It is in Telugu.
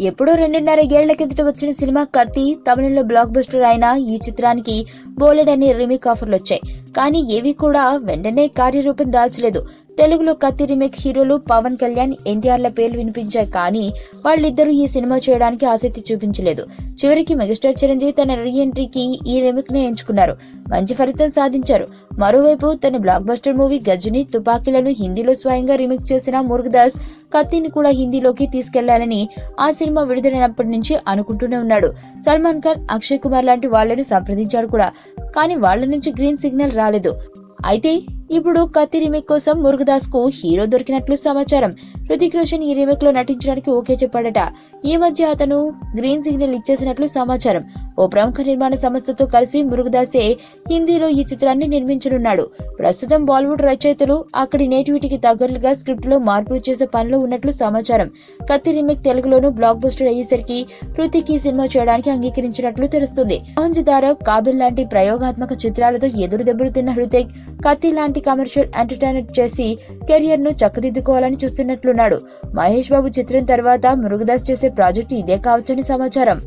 ఎప్పుడో 2.5 ఏళ్ల కిందట వచ్చిన సినిమా కత్తి తమిళంలో బ్లాక్ బస్టర్ అయిన ఈ చిత్రానికి బోలెడన్ని రీమేక్ ఆఫర్లు వచ్చాయి. కానీ ఏవి కూడా వెంటనే కార్యరూపం దాల్చలేదు. తెలుగులో కత్తి రీమేక్ హీరోలు పవన్ కళ్యాణ్, ఎన్టీఆర్ల పేర్లు వినిపించాయి. కానీ వాళ్ళిద్దరూ ఈ సినిమా చేయడానికి ఆసక్తి చూపించలేదు. చివరికి మెగాస్టార్ చిరంజీవి తన రీ ఎంట్రీకి ఈ రీమేక్ నే ఎంచుకున్నారు. మంచి ఫలితం సాధించారు. మరోవైపు తన బ్లాక్ బస్టర్ మూవీ గజని, తుపాకీలను హిందీలో స్వయంగా రీమేక్ చేసిన మురుగదాస్ కత్తిని కూడా హిందీలోకి తీసుకెళ్లాలని ఆ సినిమా విడుదలైనప్పటి నుంచి అనుకుంటూనే ఉన్నాడు. సల్మాన్ ఖాన్, అక్షయ్ కుమార్ లాంటి వాళ్లను సంప్రదించాడు కూడా. కానీ వాళ్ల నుంచి గ్రీన్ సిగ్నల్ రాలేదు. అయితే ఇప్పుడు కత్తి రీమేక్ కోసం మురుగదాస్ కు హీరో దొరికినట్లు సమాచారం. హృతిక్ రోషన్ ఈ రీమేక్ లో నటించడానికి ఓకే చెప్పాడట. ఈ మధ్య అతను గ్రీన్ సిగ్నల్ ఇచ్చేసినట్లు సమాచారం. ఓ ప్రముఖ నిర్మాణ సంస్థతో కలిసి మురుగదాసే హిందీలో ఈ చిత్రాన్ని నిర్మించనున్నాడు. ప్రస్తుతం బాలీవుడ్ రచయితలు అక్కడి నేటివిటీకి తగ్గట్లుగా స్క్రిప్ట్ లో మార్పులు చేసే పనిలో ఉన్నట్లు సమాచారం. కత్తి రీమేక్ తెలుగులోనూ బ్లాక్ బస్టర్ అయ్యేసరికి హృతిక్ ఈ సినిమా చేయడానికి అంగీకరించినట్లు తెలుస్తుంది. మోహన్జదారవ్, కాబిల్ లాంటి ప్రయోగాత్మక చిత్రాలతో ఎదురు దెబ్బలు తిన్న హృతిక్ కత్తి లాంటి కమర్షియల్ ఎంటర్టైనర్ చేసి కెరియర్ ను చక్కదిద్దుకోవాలని చూస్తున్నట్లున్నాడు. మహేష్ బాబు చిత్రం తర్వాత మురుగదాస్ చేసే ప్రాజెక్టు ఇదే కావచ్చని సమాచారం.